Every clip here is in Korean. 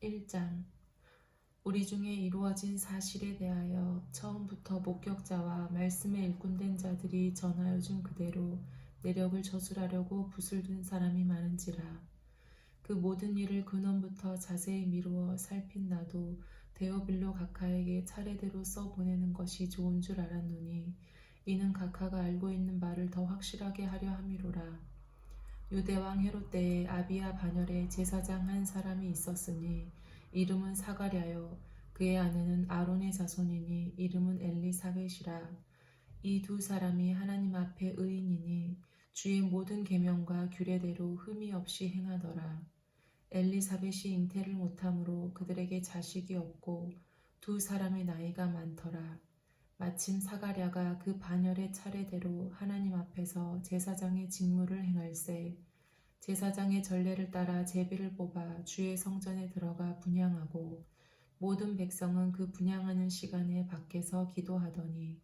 1장. 우리 중에 이루어진 사실에 대하여 처음부터 목격자와 말씀에 일꾼된 자들이 전하여 준 그대로 내력을 저술하려고 붓을 든 사람이 많은지라. 그 모든 일을 근원부터 자세히 미루어 살핀 나도 데오빌로 각하에게 차례대로 써보내는 것이 좋은 줄 알았노니 이는 각하가 알고 있는 바를 더 확실하게 하려 함이로라. 유대왕 헤롯 때에 아비야 반열에 제사장 한 사람이 있었으니 이름은 사가랴요 그의 아내는 아론의 자손이니 이름은 엘리사벳이라. 이 두 사람이 하나님 앞에 의인이니 주의 모든 계명과 규례대로 흠이 없이 행하더라. 엘리사벳이 잉태를 못함으로 그들에게 자식이 없고 두 사람의 나이가 많더라. 마침 사가랴가 그 반열의 차례대로 하나님 앞에서 제사장의 직무를 행할세 제사장의 전례를 따라 제비를 뽑아 주의 성전에 들어가 분향하고 모든 백성은 그 분향하는 시간에 밖에서 기도하더니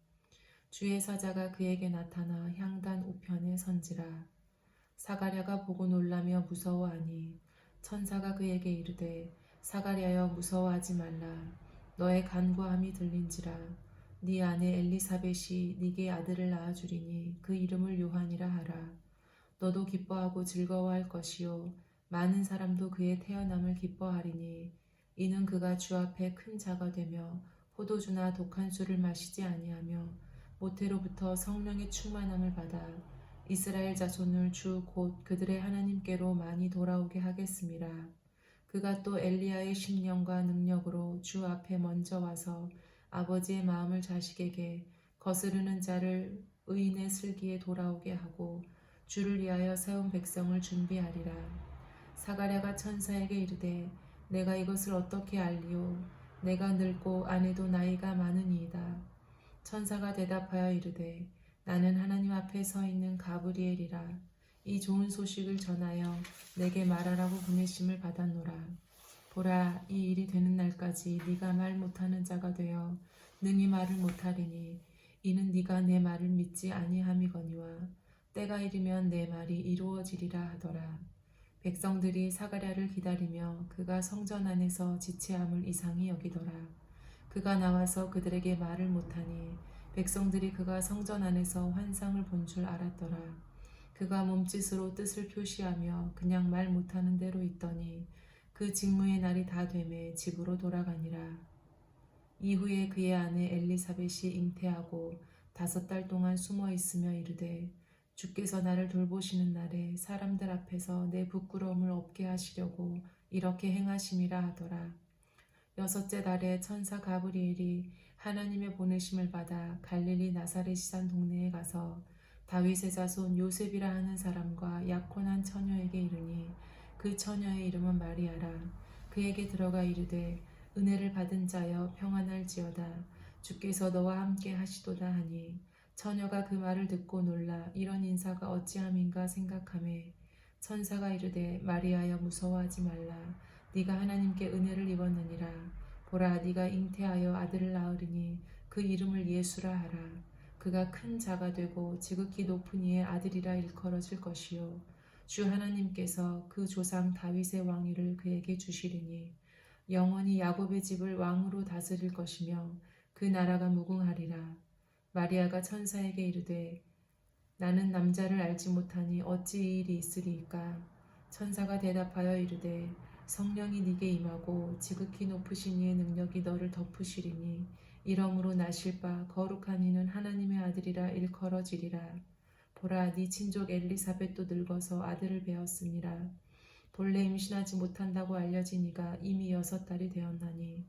주의 사자가 그에게 나타나 향단 우편에 선지라. 사가랴가 보고 놀라며 무서워하니 천사가 그에게 이르되 사가랴여 무서워하지 말라. 너의 간구함이 들린지라. 네 아내 엘리사벳이 네게 아들을 낳아주리니 그 이름을 요한이라 하라. 너도 기뻐하고 즐거워할 것이요 많은 사람도 그의 태어남을 기뻐하리니 이는 그가 주 앞에 큰 자가 되며 포도주나 독한 술을 마시지 아니하며 모태로부터 성령의 충만함을 받아 이스라엘 자손을 주 곧 그들의 하나님께로 많이 돌아오게 하겠음이라. 그가 또 엘리야의 심령과 능력으로 주 앞에 먼저 와서 아버지의 마음을 자식에게 거스르는 자를 의인의 슬기에 돌아오게 하고 주를 위하여 세운 백성을 준비하리라. 사가랴가 천사에게 이르되 내가 이것을 어떻게 알리오? 내가 늙고 아내도 나이가 많으니이다. 천사가 대답하여 이르되 나는 하나님 앞에 서 있는 가브리엘이라. 이 좋은 소식을 전하여 내게 말하라고 보내심을 받았노라. 보라, 이 일이 되는 날까지 네가 말 못하는 자가 되어 능히 말을 못하리니 이는 네가 내 말을 믿지 아니함이거니와 때가 이르면 내 말이 이루어지리라 하더라. 백성들이 사가랴를 기다리며 그가 성전 안에서 지체함을 이상히 여기더라. 그가 나와서 그들에게 말을 못하니 백성들이 그가 성전 안에서 환상을 본 줄 알았더라. 그가 몸짓으로 뜻을 표시하며 그냥 말 못하는 대로 있더니 그 직무의 날이 다 되매 집으로 돌아가니라. 이후에 그의 아내 엘리사벳이 잉태하고 5달 동안 숨어 있으며 이르되 주께서 나를 돌보시는 날에 사람들 앞에서 내 부끄러움을 없게 하시려고 이렇게 행하심이라 하더라. 6째 달에 천사 가브리엘이 하나님의 보내심을 받아 갈릴리 나사렛이산 동네에 가서 다윗의 자손 요셉이라 하는 사람과 약혼한 처녀에게 이르니 그 처녀의 이름은 마리아라. 그에게 들어가 이르되 은혜를 받은 자여 평안할지어다. 주께서 너와 함께 하시도다 하니 처녀가 그 말을 듣고 놀라 이런 인사가 어찌함인가 생각하매 천사가 이르되 마리아여 무서워하지 말라. 네가 하나님께 은혜를 입었느니라. 보라, 네가 잉태하여 아들을 낳으리니 그 이름을 예수라 하라. 그가 큰 자가 되고 지극히 높은 이의 아들이라 일컬어질 것이요 주 하나님께서 그 조상 다윗의 왕위를 그에게 주시리니 영원히 야곱의 집을 왕으로 다스릴 것이며 그 나라가 무궁하리라. 마리아가 천사에게 이르되 나는 남자를 알지 못하니 어찌 이 일이 있으리이까? 천사가 대답하여 이르되 성령이 네게 임하고 지극히 높으신 이의 능력이 너를 덮으시리니 이러므로 나실 바 거룩한 이는 하나님의 아들이라 일컬어지리라. 보라, 네 친족 엘리사벳도 늙어서 아들을 배었으니라. 본래 임신하지 못한다고 알려진 이가 이미 6달이 되었나니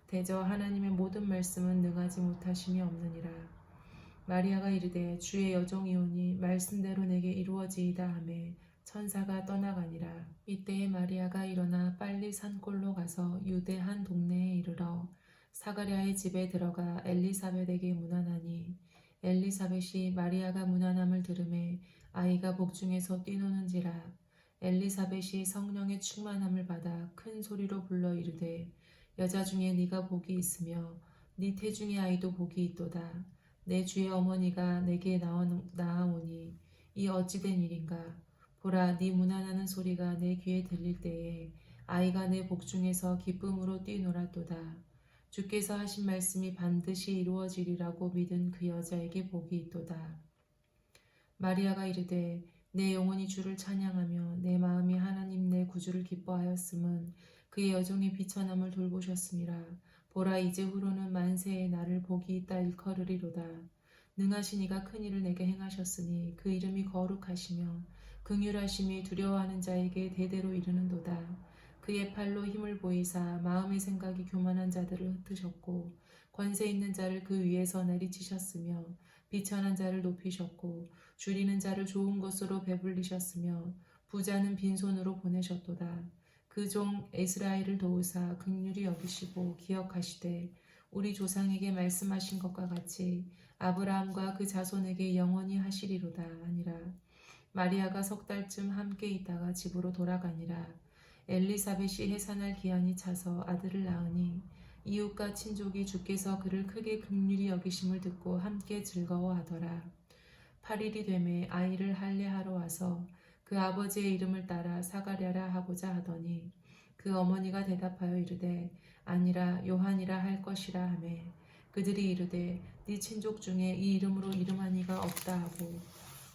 대저 하나님의 모든 말씀은 능하지 못하심이 없느니라. 마리아가 이르되 주의 여종이오니 말씀대로 내게 이루어지이다 하매 천사가 떠나가니라. 이때에 마리아가 일어나 빨리 산골로 가서 유대 한 동네에 이르러 사가랴의 집에 들어가 엘리사벳에게 문안하니 엘리사벳이 마리아가 문안함을 들으매 아이가 복중에서 뛰노는지라. 엘리사벳이 성령의 충만함을 받아 큰 소리로 불러 이르되 여자 중에 네가 복이 있으며 네 태중의 아이도 복이 있도다. 내 주의 어머니가 내게 나아오니 이 어찌된 일인가? 보라, 네 문안하는 소리가 내 귀에 들릴 때에 아이가 내 복중에서 기쁨으로 뛰놀았도다. 주께서 하신 말씀이 반드시 이루어지리라고 믿은 그 여자에게 복이 있도다. 마리아가 이르되 내 영혼이 주를 찬양하며 내 마음이 하나님 내 구주를 기뻐하였음은 그의 여종이 비천함을 돌보셨음이라. 보라 이제후로는 만세에 나를 복이 있다 일컬으리로다. 능하신 이가 큰 일을 내게 행하셨으니 그 이름이 거룩하시며 긍휼하심이 두려워하는 자에게 대대로 이르는도다. 그의 팔로 힘을 보이사 마음의 생각이 교만한 자들을 흩으셨고 권세 있는 자를 그 위에서 내리치셨으며 비천한 자를 높이셨고 줄이는 자를 좋은 것으로 배불리셨으며 부자는 빈손으로 보내셨도다. 그 종 이스라엘을 도우사 긍휼히 여기시고 기억하시되 우리 조상에게 말씀하신 것과 같이 아브라함과 그 자손에게 영원히 하시리로다 하니라. 마리아가 석 달쯤 함께 있다가 집으로 돌아가니라. 엘리사벳이 해산할 기한이 차서 아들을 낳으니 이웃과 친족이 주께서 그를 크게 긍휼히 여기심을 듣고 함께 즐거워하더라. 8일이 되매 아이를 할례하러 와서 그 아버지의 이름을 따라 사가랴라 하고자 하더니 그 어머니가 대답하여 이르되 아니라 요한이라 할 것이라 하매 그들이 이르되 네 친족 중에 이 이름으로 이름한 이가 없다 하고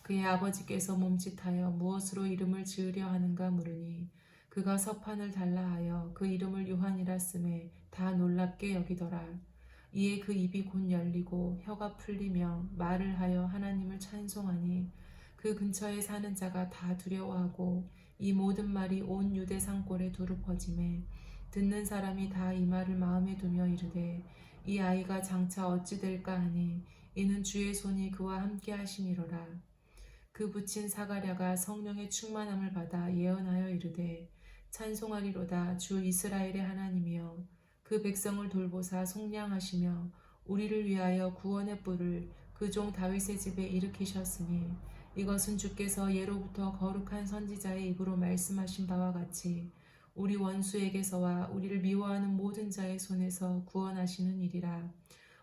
그의 아버지께서 몸짓하여 무엇으로 이름을 지으려 하는가 물으니 그가 서판을 달라 하여 그 이름을 요한이라 쓰매 다 놀랍게 여기더라. 이에 그 입이 곧 열리고 혀가 풀리며 말을 하여 하나님을 찬송하니 그 근처에 사는 자가 다 두려워하고 이 모든 말이 온 유대 산골에 두루 퍼지매 듣는 사람이 다 이 말을 마음에 두며 이르되 이 아이가 장차 어찌 될까 하니 이는 주의 손이 그와 함께 하심이로라. 그 붙인 사가랴가 성령의 충만함을 받아 예언하여 이르되 찬송하리로다 주 이스라엘의 하나님이여 그 백성을 돌보사 속량하시며 우리를 위하여 구원의 뿔을 그 종 다윗의 집에 일으키셨으니 이것은 주께서 예로부터 거룩한 선지자의 입으로 말씀하신 바와 같이 우리 원수에게서와 우리를 미워하는 모든 자의 손에서 구원하시는 일이라.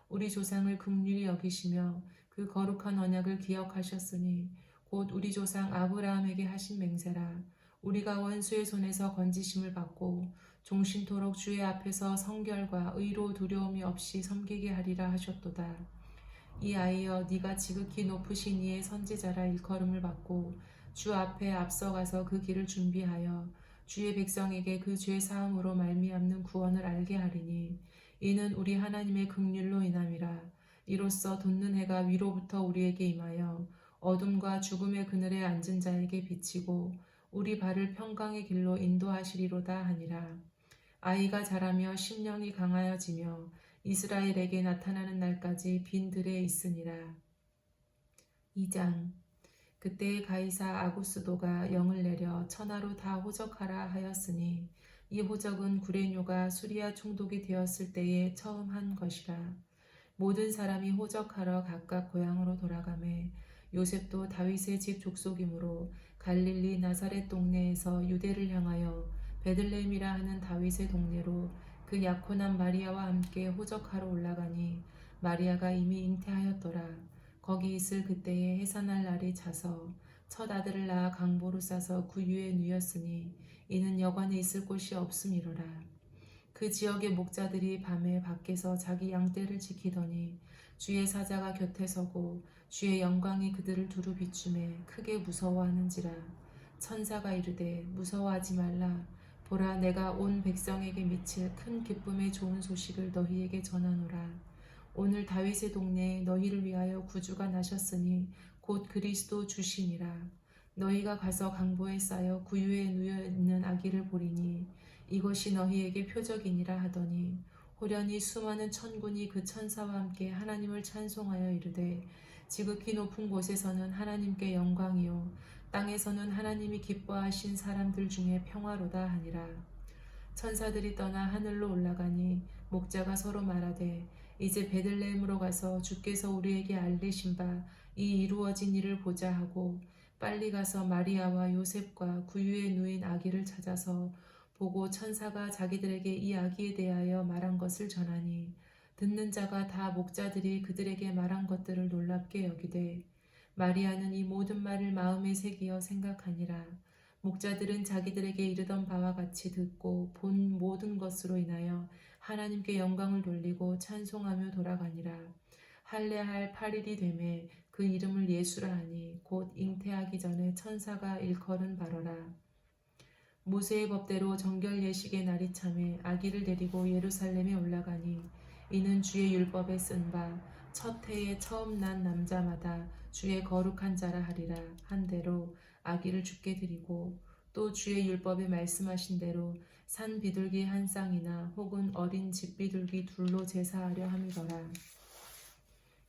우리 조상을 긍휼히 여기시며 그 거룩한 언약을 기억하셨으니 곧 우리 조상 아브라함에게 하신 맹세라. 우리가 원수의 손에서 건지심을 받고 종신토록 주의 앞에서 성결과 의로 두려움이 없이 섬기게 하리라 하셨도다. 이 아이여 네가 지극히 높으신 이의 선지자라 일컬음을 받고 주 앞에 앞서가서 그 길을 준비하여 주의 백성에게 그 죄 사함으로 말미암는 구원을 알게 하리니 이는 우리 하나님의 긍휼로 인함이라. 이로써 돋는 해가 위로부터 우리에게 임하여 어둠과 죽음의 그늘에 앉은 자에게 비치고 우리 발을 평강의 길로 인도하시리로다 하니라. 아이가 자라며 심령이 강하여지며 이스라엘에게 나타나는 날까지 빈 들에 있으니라. 2장. 그때 가이사 아구스도가 영을 내려 천하로 다 호적하라 하였으니 이 호적은 구레뇨가 수리아 총독이 되었을 때에 처음 한 것이라. 모든 사람이 호적하러 각각 고향으로 돌아가매 요셉도 다윗의 집 족속이므로 갈릴리 나사렛 동네에서 유대를 향하여 베들레헴이라 하는 다윗의 동네로 그 약혼한 마리아와 함께 호적하러 올라가니 마리아가 이미 잉태하였더라. 거기 있을 그때에 해산할 날이 차서 첫 아들을 낳아 강보로 싸서 구유에 누였으니 이는 여관에 있을 곳이 없음이로라. 그 지역의 목자들이 밤에 밖에서 자기 양떼를 지키더니 주의 사자가 곁에 서고 주의 영광이 그들을 두루 비추매 크게 무서워하는지라. 천사가 이르되 무서워하지 말라. 보라 내가 온 백성에게 미칠 큰 기쁨의 좋은 소식을 너희에게 전하노라. 오늘 다윗의 동네에 너희를 위하여 구주가 나셨으니 곧 그리스도 주시니라. 너희가 가서 강보에 쌓여 구유에 누여 있는 아기를 보리니 이것이 너희에게 표적이니라 하더니 호련히 수많은 천군이 그 천사와 함께 하나님을 찬송하여 이르되 지극히 높은 곳에서는 하나님께 영광이요 땅에서는 하나님이 기뻐하신 사람들 중에 평화로다 하니라. 천사들이 떠나 하늘로 올라가니 목자가 서로 말하되 이제 베들레헴으로 가서 주께서 우리에게 알리신 바 이 이루어진 일을 보자 하고 빨리 가서 마리아와 요셉과 구유에 누인 아기를 찾아서 보고 천사가 자기들에게 이 아기에 대하여 말한 것을 전하니 듣는 자가 다 목자들이 그들에게 말한 것들을 놀랍게 여기되 마리아는 이 모든 말을 마음에 새기어 생각하니라. 목자들은 자기들에게 이르던 바와 같이 듣고 본 모든 것으로 인하여 하나님께 영광을 돌리고 찬송하며 돌아가니라. 할례할 8일이 되매 그 이름을 예수라 하니 곧 잉태하기 전에 천사가 일컬은 바로라. 모세의 법대로 정결 예식의 날이 참에 아기를 데리고 예루살렘에 올라가니 이는 주의 율법에 쓴 바 첫 해에 처음 난 남자마다 주의 거룩한 자라 하리라 한 대로 아기를 주께 드리고 또 주의 율법에 말씀하신 대로 산 비둘기 한 쌍이나 혹은 어린 집 비둘기 둘로 제사하려 함이더라.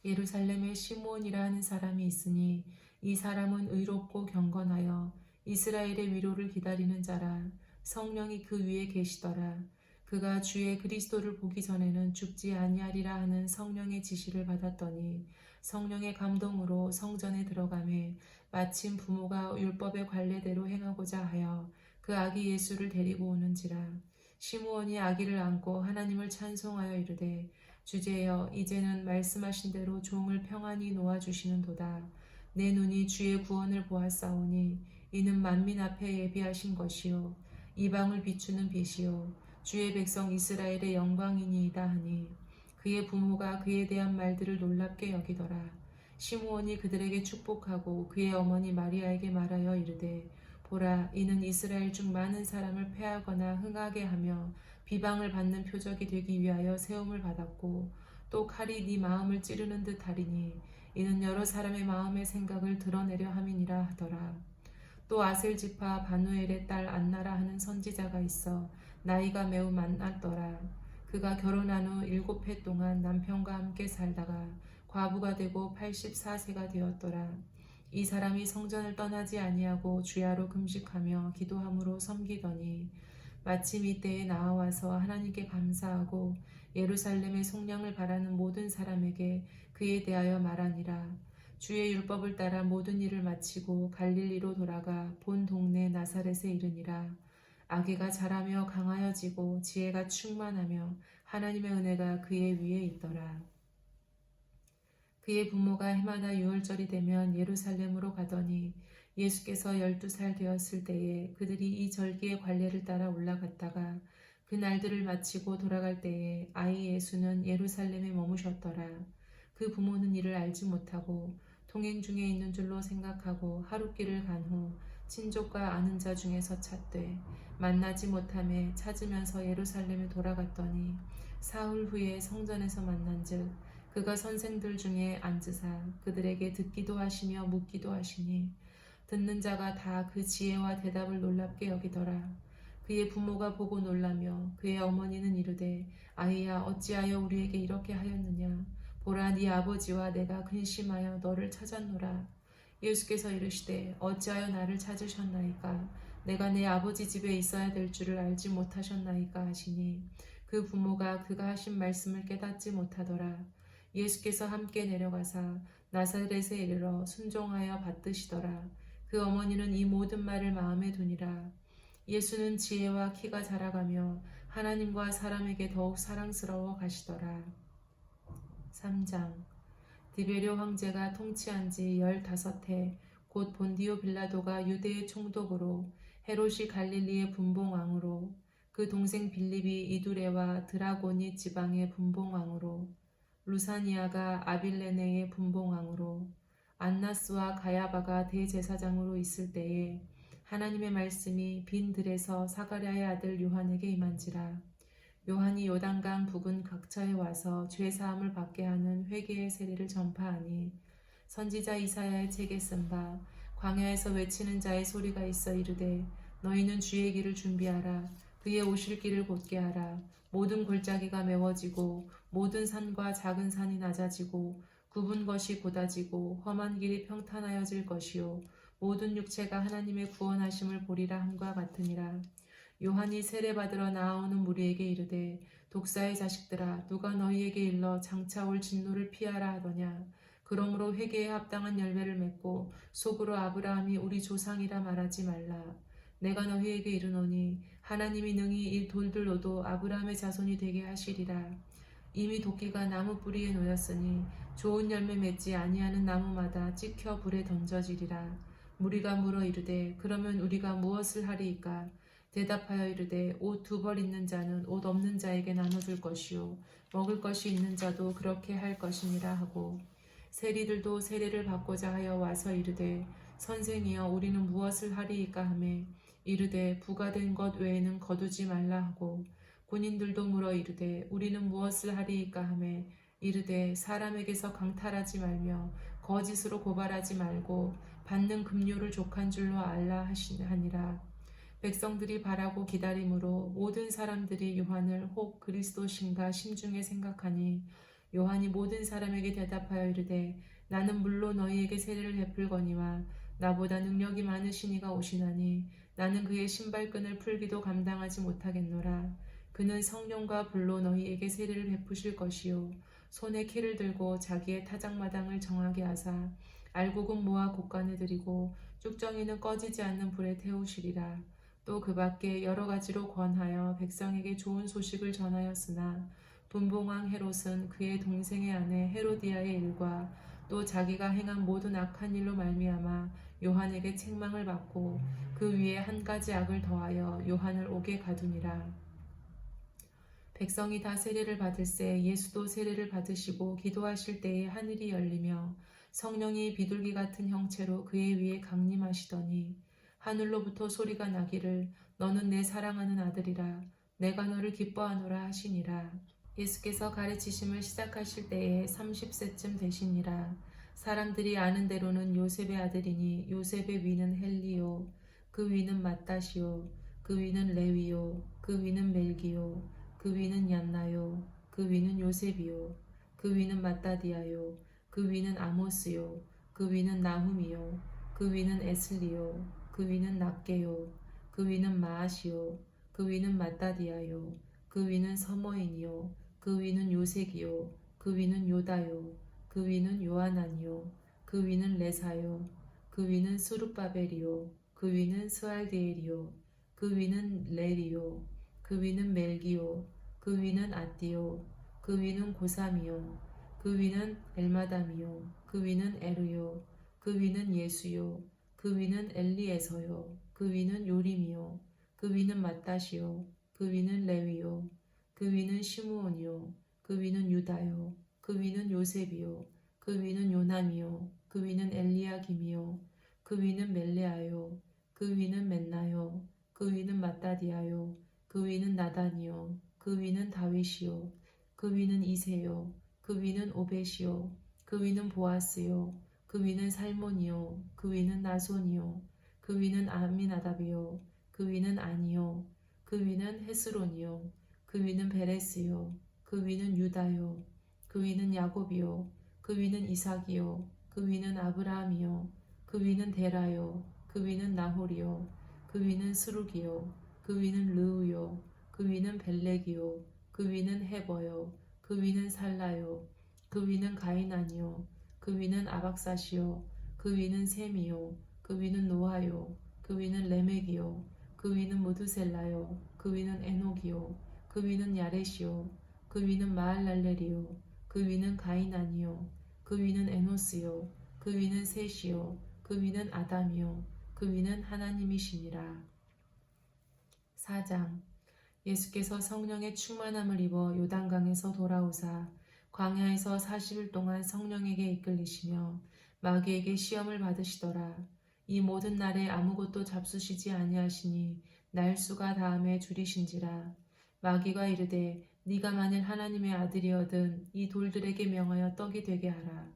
예루살렘에 시므온이라 하는 사람이 있으니 이 사람은 의롭고 경건하여 이스라엘의 위로를 기다리는 자라. 성령이 그 위에 계시더라. 그가 주의 그리스도를 보기 전에는 죽지 아니하리라 하는 성령의 지시를 받았더니 성령의 감동으로 성전에 들어가매 마침 부모가 율법의 관례대로 행하고자 하여 그 아기 예수를 데리고 오는지라. 시므온이 아기를 안고 하나님을 찬송하여 이르되 주제여 이제는 말씀하신 대로 종을 평안히 놓아주시는도다. 내 눈이 주의 구원을 보았사오니 이는 만민 앞에 예비하신 것이요 이방을 비추는 빛이요 주의 백성 이스라엘의 영광이니이다 하니 그의 부모가 그에 대한 말들을 놀랍게 여기더라. 시므온이 그들에게 축복하고 그의 어머니 마리아에게 말하여 이르되 보라 이는 이스라엘 중 많은 사람을 패하거나 흥하게 하며 비방을 받는 표적이 되기 위하여 세움을 받았고 또 칼이 네 마음을 찌르는 듯 하리니 이는 여러 사람의 마음의 생각을 드러내려 함이니라 하더라. 또 아셀 지파 바누엘의 딸 안나라 하는 선지자가 있어 나이가 매우 많았더라. 그가 결혼한 후 7해 동안 남편과 함께 살다가 과부가 되고 84세가 되었더라. 이 사람이 성전을 떠나지 아니하고 주야로 금식하며 기도함으로 섬기더니 마침 이때에 나와서 하나님께 감사하고 예루살렘의 속량을 바라는 모든 사람에게 그에 대하여 말하니라. 주의 율법을 따라 모든 일을 마치고 갈릴리로 돌아가 본 동네 나사렛에 이르니라. 아기가 자라며 강하여지고 지혜가 충만하며 하나님의 은혜가 그의 위에 있더라. 그의 부모가 해마다 유월절이 되면 예루살렘으로 가더니 예수께서 12살 되었을 때에 그들이 이 절기의 관례를 따라 올라갔다가 그 날들을 마치고 돌아갈 때에 아이 예수는 예루살렘에 머무셨더라. 그 부모는 이를 알지 못하고 동행 중에 있는 줄로 생각하고 하룻길을 간 후 친족과 아는 자 중에서 찾되 만나지 못하매 찾으면서 예루살렘에 돌아갔더니 사흘 후에 성전에서 만난즉 그가 선생들 중에 앉으사 그들에게 듣기도 하시며 묻기도 하시니 듣는 자가 다 그 지혜와 대답을 놀랍게 여기더라. 그의 부모가 보고 놀라며 그의 어머니는 이르되 아이야 어찌하여 우리에게 이렇게 하였느냐. 보라 네 아버지와 내가 근심하여 너를 찾았노라. 예수께서 이르시되 어찌하여 나를 찾으셨나이까. 내가 내 아버지 집에 있어야 될 줄을 알지 못하셨나이까 하시니 그 부모가 그가 하신 말씀을 깨닫지 못하더라. 예수께서 함께 내려가사 나사렛에 이르러 순종하여 받드시더라. 그 어머니는 이 모든 말을 마음에 두니라. 예수는 지혜와 키가 자라가며 하나님과 사람에게 더욱 사랑스러워 가시더라. 3장 디베료 황제가 통치한 지 15해 곧 본디오 빌라도가 유대의 총독으로 헤롯이 갈릴리의 분봉왕으로 그 동생 빌립이 이두레와 드라고니 지방의 분봉왕으로 루사니아가 아빌레네의 분봉왕으로 안나스와 가야바가 대제사장으로 있을 때에 하나님의 말씀이 빈 들에서 사가랴의 아들 요한에게 임한지라. 요한이 요단강 부근 각처에 와서 죄사함을 받게 하는 회개의 세례를 전파하니 선지자 이사야의 책에 쓴 바 광야에서 외치는 자의 소리가 있어 이르되 너희는 주의 길을 준비하라. 그의 오실 길을 곧게 하라. 모든 골짜기가 메워지고 모든 산과 작은 산이 낮아지고 굽은 것이 곧아지고 험한 길이 평탄하여질 것이요 모든 육체가 하나님의 구원하심을 보리라 함과 같으니라. 요한이 세례받으러 나아오는 무리에게 이르되 독사의 자식들아 누가 너희에게 일러 장차 올 진노를 피하라 하더냐. 그러므로 회개에 합당한 열매를 맺고 속으로 아브라함이 우리 조상이라 말하지 말라. 내가 너희에게 이르노니 하나님이 능히 이 돌들로도 아브라함의 자손이 되게 하시리라. 이미 도끼가 나무 뿌리에 놓였으니 좋은 열매 맺지 아니하는 나무마다 찍혀 불에 던져지리라. 무리가 물어 이르되 그러면 우리가 무엇을 하리이까? 대답하여 이르되 옷 2벌 있는 자는 옷 없는 자에게 나눠줄 것이요 먹을 것이 있는 자도 그렇게 할 것이니라 하고 세리들도 세례를 받고자 하여 와서 이르되 선생이여 우리는 무엇을 하리이까 하매 이르되 부가된 것 외에는 거두지 말라 하고 군인들도 물어 이르되 우리는 무엇을 하리이까 하매 이르되 사람에게서 강탈하지 말며 거짓으로 고발하지 말고 받는 급료를 족한 줄로 알라 하니라. 백성들이 바라고 기다림으로 모든 사람들이 요한을 혹 그리스도신가 심중에 생각하니 요한이 모든 사람에게 대답하여 이르되 나는 물로 너희에게 세례를 베풀거니와 나보다 능력이 많으신 이가 오시나니 나는 그의 신발끈을 풀기도 감당하지 못하겠노라. 그는 성령과 불로 너희에게 세례를 베푸실 것이요 손에 키를 들고 자기의 타작마당을 정하게 하사 알곡은 모아 곡간에 들이고 쭉정이는 꺼지지 않는 불에 태우시리라. 또 그 밖에 여러 가지로 권하여 백성에게 좋은 소식을 전하였으나 분봉왕 헤롯은 그의 동생의 아내 헤로디아의 일과 또 자기가 행한 모든 악한 일로 말미암아 요한에게 책망을 받고 그 위에 한 가지 악을 더하여 요한을 옥에 가두니라. 백성이 다 세례를 받을새 예수도 세례를 받으시고 기도하실 때에 하늘이 열리며 성령이 비둘기 같은 형체로 그의 위에 강림하시더니 하늘로부터 소리가 나기를 너는 내 사랑하는 아들이라 내가 너를 기뻐하노라 하시니라. 예수께서 가르치심을 시작하실 때에 30세쯤 되시니라. 사람들이 아는 대로는 요셉의 아들이니 요셉의 위는 헬리요 그 위는 맏다시요 그 위는 레위요 그 위는 멜기요 그 위는 얀나요 그 위는 요셉이요 그 위는 맏다디아요 그 위는 아모스요 그 위는 나훔이요 그 위는 에슬리요 그 위는 낫게요 그 위는 마아시요 그 위는 맏다디아요 그 위는 서머인이요 그 위는 요색이요 그 위는 요다요 그 위는 요하나니요 그 위는 레사요 그 위는 스룹바벨이요 그 위는 스알디엘이요 그 위는 레리요 그 위는 멜기요 그 위는 아띠요 그 위는 고삼이요 그 위는 엘마담이요 그 위는 에르요 그 위는 예수요 그 위는 엘리에서요 그 위는 요림이요 그 위는 맏다시요 그 위는 레위요 그 위는 시므온이요 그 위는 유다요 그 위는 요셉이요 그 위는 요남이요 그 위는 엘리야김이요 그 위는 멜레아요 그 위는 맨나요 그 위는 맏다디아요 그 위는 나단이요 그 위는 다윗이요 그 위는 이세요 그 위는 오벳이요 그 위는 보아스요 그 위는 살몬이요 그 위는 나손이요 그 위는 아미나답이요 그 위는 아니요 그 위는 헤스론이요 그 위는 베레스요 그 위는 유다요 그 위는 야곱이요 그 위는 이삭이요 그 위는 아브라함이요 그 위는 데라요 그 위는 나홀이요 그 위는 스룩이요 그 위는 르우요 그 위는 벨렉이요 그 위는 헤버요 그 위는 살라요 그 위는 가이난이요 그 위는 아박사시요 그 위는 셈이요 그 위는 노아요 그 위는 레멕이요 그 위는 무드셀라요 그 위는 에녹이요 그 위는 야렛이요 그 위는 마할랄렐이요 그 위는 가이난이요 그 위는 에노스요 그 위는 셋이요 그 위는 아담이요 그 위는 하나님이시니라. 4장. 예수께서 성령의 충만함을 입어 요단강에서 돌아오사 광야에서 40일 동안 성령에게 이끌리시며 마귀에게 시험을 받으시더라. 이 모든 날에 아무것도 잡수시지 아니하시니 날수가 다함에 줄이신지라. 마귀가 이르되 네가 만일 하나님의 아들이거든 이 돌들에게 명하여 떡이 되게 하라.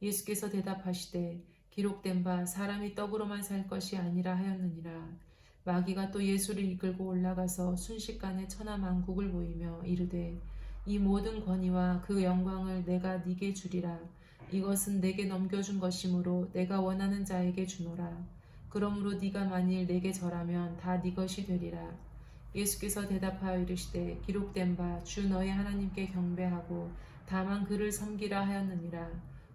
예수께서 대답하시되 기록된 바 사람이 떡으로만 살 것이 아니라 하였느니라. 마귀가 또 예수를 이끌고 올라가서 순식간에 천하만국을 보이며 이르되 이 모든 권위와 그 영광을 내가 네게 주리라. 이것은 내게 넘겨준 것이므로 내가 원하는 자에게 주노라. 그러므로 네가 만일 내게 절하면 다 네 것이 되리라. 예수께서 대답하여 이르시되 기록된 바 주 너의 하나님께 경배하고 다만 그를 섬기라 하였느니라.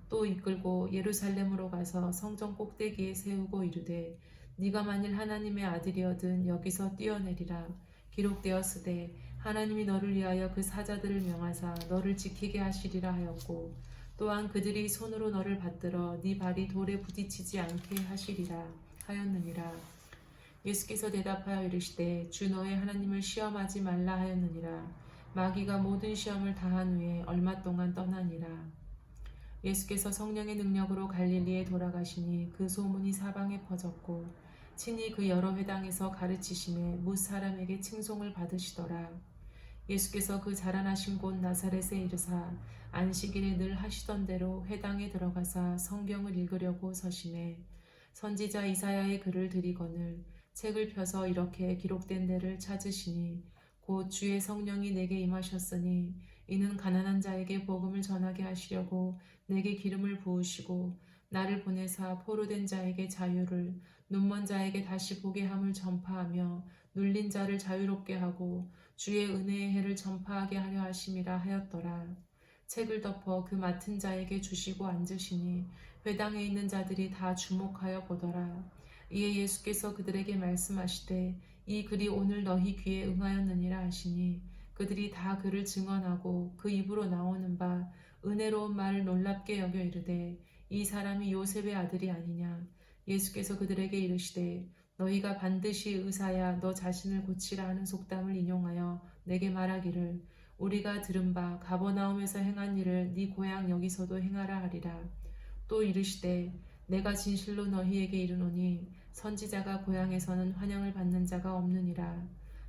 또 이끌고 예루살렘으로 가서 성전 꼭대기에 세우고 이르되 네가 만일 하나님의 아들이거든 여기서 뛰어내리라. 기록되었으되 하나님이 너를 위하여 그 사자들을 명하사 너를 지키게 하시리라 하였고 또한 그들이 손으로 너를 받들어 네 발이 돌에 부딪히지 않게 하시리라. 하였느니라. 예수께서 대답하여 이르시되 주 너의 하나님을 시험하지 말라 하였느니라. 마귀가 모든 시험을 다한 후에 얼마 동안 떠나니라. 예수께서 성령의 능력으로 갈릴리에 돌아가시니 그 소문이 사방에 퍼졌고 친히 그 여러 회당에서 가르치심에 뭇 사람에게 칭송을 받으시더라. 예수께서 그 자라나신 곳 나사렛에 이르사 안식일에 늘 하시던 대로 회당에 들어가사 성경을 읽으려고 서심해 선지자 이사야의 글을 들이거늘 책을 펴서 이렇게 기록된 데를 찾으시니 곧 주의 성령이 내게 임하셨으니 이는 가난한 자에게 복음을 전하게 하시려고 내게 기름을 부으시고 나를 보내사 포로된 자에게 자유를 눈먼 자에게 다시 보게 함을 전파하며 눌린 자를 자유롭게 하고 주의 은혜의 해를 전파하게 하려 하심이라 하였더라. 책을 덮어 그 맡은 자에게 주시고 앉으시니 회당에 있는 자들이 다 주목하여 보더라. 이에 예수께서 그들에게 말씀하시되 이 글이 오늘 너희 귀에 응하였느니라 하시니 그들이 다 그를 증언하고 그 입으로 나오는 바 은혜로운 말을 놀랍게 여겨 이르되 이 사람이 요셉의 아들이 아니냐. 예수께서 그들에게 이르시되 너희가 반드시 의사야 너 자신을 고치라 하는 속담을 인용하여 내게 말하기를 우리가 들은 바 가버나움에서 행한 일을 네 고향 여기서도 행하라 하리라. 또 이르시되 내가 진실로 너희에게 이르노니 선지자가 고향에서는 환영을 받는 자가 없느니라.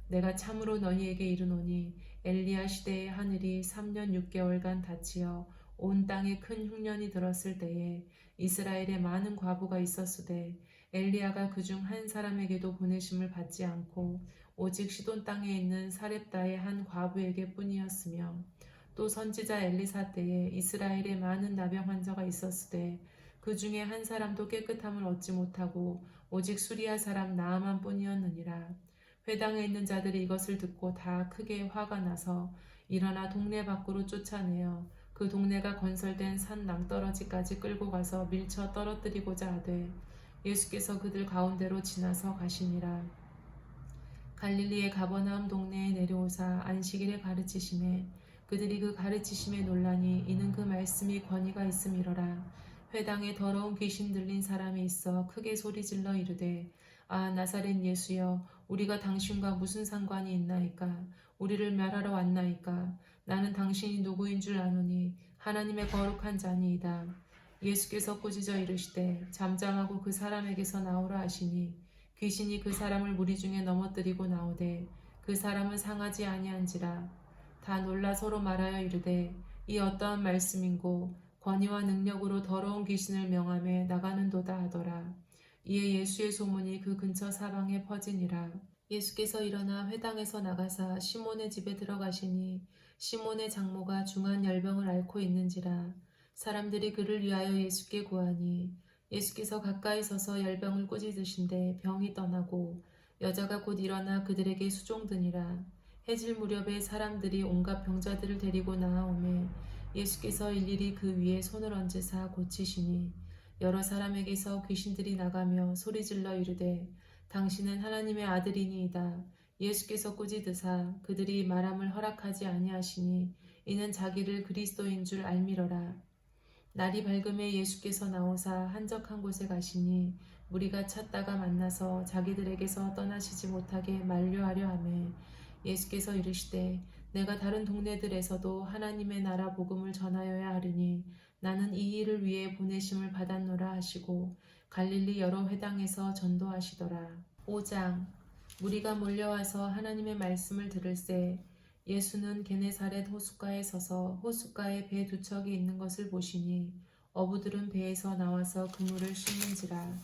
내가 참으로 너희에게 이르노니 엘리야 시대에 하늘이 3년 6개월간 닫히어 온 땅에 큰 흉년이 들었을 때에 이스라엘에 많은 과부가 있었으되 엘리야가 그중 한 사람에게도 보내심을 받지 않고 오직 시돈 땅에 있는 사렙다의 한 과부에게 뿐이었으며 또 선지자 엘리사 때에 이스라엘에 많은 나병 환자가 있었으되 그 중에 한 사람도 깨끗함을 얻지 못하고 오직 수리아 사람 나아만 뿐이었느니라. 회당에 있는 자들이 이것을 듣고 다 크게 화가 나서 일어나 동네 밖으로 쫓아내어 그 동네가 건설된 산 낭떠러지까지 끌고 가서 밀쳐 떨어뜨리고자 하되 예수께서 그들 가운데로 지나서 가시니라. 갈릴리의 가버나움 동네에 내려오사 안식일에 가르치심에 그들이 그 가르치심에 놀라니 이는 그 말씀이 권위가 있음이러라. 회당에 더러운 귀신 들린 사람이 있어 크게 소리질러 이르되 아 나사렛 예수여 우리가 당신과 무슨 상관이 있나이까. 우리를 멸하러 왔나이까. 나는 당신이 누구인 줄 아노니 하나님의 거룩한 자니이다. 예수께서 꾸짖어 이르시되 잠잠하고 그 사람에게서 나오라 하시니 귀신이 그 사람을 무리 중에 넘어뜨리고 나오되 그 사람은 상하지 아니한지라. 다 놀라 서로 말하여 이르되 이 어떠한 말씀인고 권위와 능력으로 더러운 귀신을 명함에 나가는도다 하더라. 이에 예수의 소문이 그 근처 사방에 퍼지니라. 예수께서 일어나 회당에서 나가사 시몬의 집에 들어가시니 시몬의 장모가 중한 열병을 앓고 있는지라. 사람들이 그를 위하여 예수께 구하니 예수께서 가까이 서서 열병을 꾸짖으신데 병이 떠나고 여자가 곧 일어나 그들에게 수종드니라. 해질 무렵에 사람들이 온갖 병자들을 데리고 나아오매 예수께서 일일이 그 위에 손을 얹으사 고치시니 여러 사람에게서 귀신들이 나가며 소리질러 이르되 당신은 하나님의 아들이니이다. 예수께서 꾸짖으사 그들이 말함을 허락하지 아니하시니 이는 자기를 그리스도인 줄 알미러라. 날이 밝음에 예수께서 나오사 한적한 곳에 가시니 무리가 찾다가 만나서 자기들에게서 떠나시지 못하게 만류하려 하매 예수께서 이르시되 내가 다른 동네들에서도 하나님의 나라 복음을 전하여야 하리니 나는 이 일을 위해 보내심을 받았노라 하시고 갈릴리 여러 회당에서 전도하시더라. 5장 무리가 몰려와서 하나님의 말씀을 들을새 예수는 게네사렛 호숫가에 서서 호숫가에 배 두 척이 있는 것을 보시니 어부들은 배에서 나와서 그물을 씻는지라.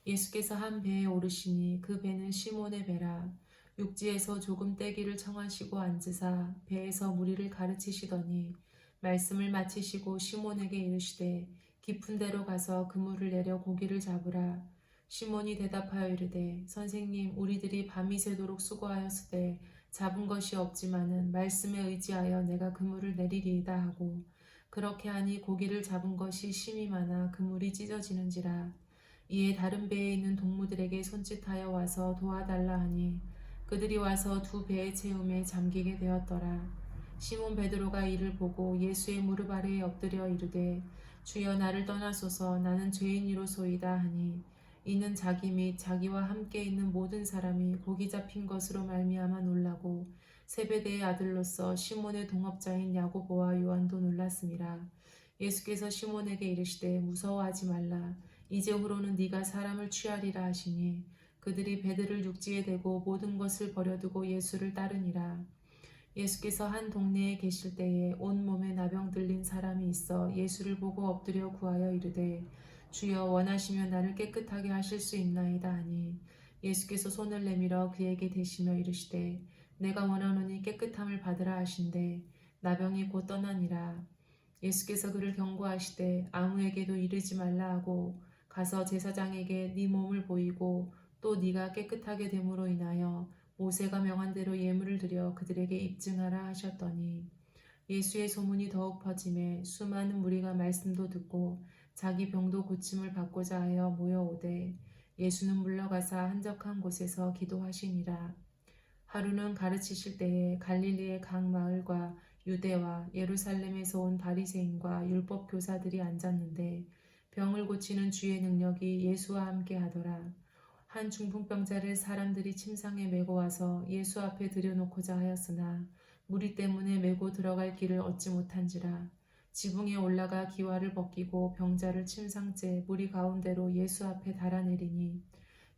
예수께서 한 배에 오르시니 그 배는 시몬의 배라. 육지에서 조금 떼기를 청하시고 앉으사 배에서 무리를 가르치시더니 말씀을 마치시고 시몬에게 이르시되 깊은 데로 가서 그물을 내려 고기를 잡으라. 시몬이 대답하여 이르되 선생님 우리들이 밤이 새도록 수고하였으되 잡은 것이 없지만은 말씀에 의지하여 내가 그물을 내리리이다 하고 그렇게 하니 고기를 잡은 것이 심이 많아 그물이 찢어지는지라. 이에 다른 배에 있는 동무들에게 손짓하여 와서 도와달라 하니 그들이 와서 두 배의 채움에 잠기게 되었더라. 시몬 베드로가 이를 보고 예수의 무릎 아래에 엎드려 이르되 주여 나를 떠나소서 나는 죄인이로소이다 하니 이는 자기 및 자기와 함께 있는 모든 사람이 고기 잡힌 것으로 말미암아 놀라고 세베대의 아들로서 시몬의 동업자인 야고보와 요한도 놀랐음이라. 예수께서 시몬에게 이르시되 무서워하지 말라. 이제후로는 네가 사람을 취하리라 하시니 그들이 배들을 육지에 대고 모든 것을 버려두고 예수를 따르니라. 예수께서 한 동네에 계실 때에 온몸에 나병 들린 사람이 있어 예수를 보고 엎드려 구하여 이르되 주여 원하시면 나를 깨끗하게 하실 수 있나이다 하니 예수께서 손을 내밀어 그에게 대시며 이르시되 내가 원하노니 깨끗함을 받으라 하신대 나병이 곧 떠나니라. 예수께서 그를 경고하시되 아무에게도 이르지 말라 하고 가서 제사장에게 네 몸을 보이고 또 네가 깨끗하게 됨으로 인하여 모세가 명한 대로 예물을 드려 그들에게 입증하라 하셨더니 예수의 소문이 더욱 퍼짐에 수많은 무리가 말씀도 듣고 자기 병도 고침을 받고자 하여 모여오되 예수는 물러가사 한적한 곳에서 기도하시니라. 하루는 가르치실 때에 갈릴리의 각 마을과 유대와 예루살렘에서 온 바리새인과 율법 교사들이 앉았는데 병을 고치는 주의 능력이 예수와 함께 하더라. 한 중풍병자를 사람들이 침상에 메고 와서 예수 앞에 들여놓고자 하였으나 무리 때문에 메고 들어갈 길을 얻지 못한지라. 지붕에 올라가 기와를 벗기고 병자를 침상째 무리 가운데로 예수 앞에 달아내리니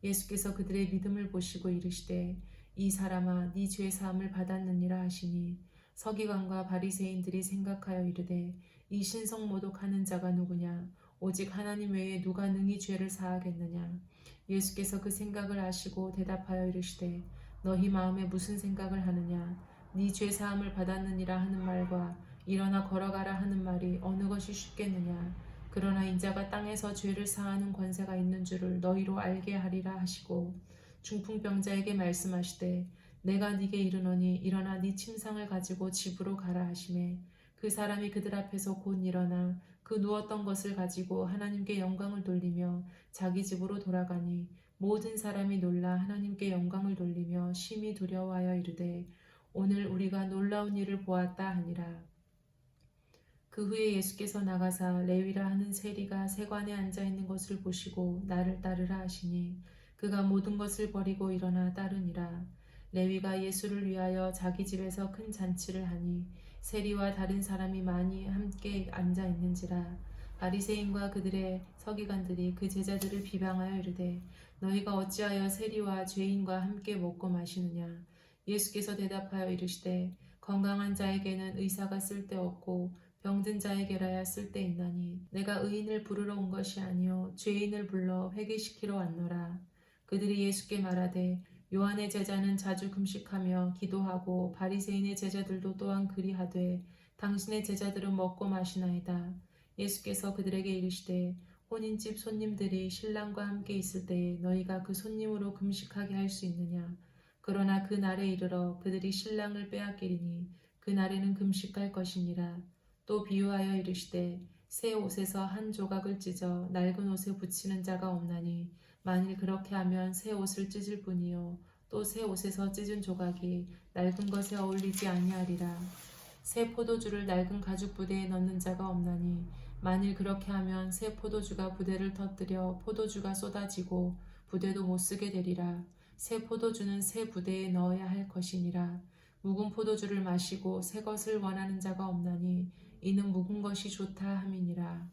예수께서 그들의 믿음을 보시고 이르시되 이 사람아 네 죄 사함을 받았느니라 하시니 서기관과 바리새인들이 생각하여 이르되 이 신성모독하는 자가 누구냐 오직 하나님 외에 누가 능히 죄를 사하겠느냐. 예수께서 그 생각을 아시고 대답하여 이르시되 너희 마음에 무슨 생각을 하느냐 네 죄 사함을 받았느니라 하는 말과 일어나 걸어가라 하는 말이 어느 것이 쉽겠느냐. 그러나 인자가 땅에서 죄를 사하는 권세가 있는 줄을 너희로 알게 하리라 하시고 중풍병자에게 말씀하시되 내가 네게 이르노니 일어나 네 침상을 가지고 집으로 가라 하시매 그 사람이 그들 앞에서 곧 일어나 그 누웠던 것을 가지고 하나님께 영광을 돌리며 자기 집으로 돌아가니 모든 사람이 놀라 하나님께 영광을 돌리며 심히 두려워하여 이르되 오늘 우리가 놀라운 일을 보았다 하니라. 그 후에 예수께서 나가사 레위라 하는 세리가 세관에 앉아 있는 것을 보시고 나를 따르라 하시니 그가 모든 것을 버리고 일어나 따르니라. 레위가 예수를 위하여 자기 집에서 큰 잔치를 하니 세리와 다른 사람이 많이 함께 앉아 있는지라. 바리새인과 그들의 서기관들이 그 제자들을 비방하여 이르되 너희가 어찌하여 세리와 죄인과 함께 먹고 마시느냐. 예수께서 대답하여 이르시되 건강한 자에게는 의사가 쓸데없고 병든 자에게라야 쓸데있나니 내가 의인을 부르러 온 것이 아니요 죄인을 불러 회개시키러 왔노라. 그들이 예수께 말하되 요한의 제자는 자주 금식하며 기도하고 바리새인의 제자들도 또한 그리하되 당신의 제자들은 먹고 마시나이다. 예수께서 그들에게 이르시되 혼인집 손님들이 신랑과 함께 있을 때에 너희가 그 손님으로 금식하게 할 수 있느냐. 그러나 그 날에 이르러 그들이 신랑을 빼앗기리니 그 날에는 금식할 것이니라. 또 비유하여 이르시되 새 옷에서 한 조각을 찢어 낡은 옷에 붙이는 자가 없나니 만일 그렇게 하면 새 옷을 찢을 뿐이요 또 새 옷에서 찢은 조각이 낡은 것에 어울리지 아니하리라. 새 포도주를 낡은 가죽 부대에 넣는 자가 없나니 만일 그렇게 하면 새 포도주가 부대를 터뜨려 포도주가 쏟아지고 부대도 못 쓰게 되리라. 새 포도주는 새 부대에 넣어야 할 것이니라. 묵은 포도주를 마시고 새 것을 원하는 자가 없나니 이는 묵은 것이 좋다 함이니라.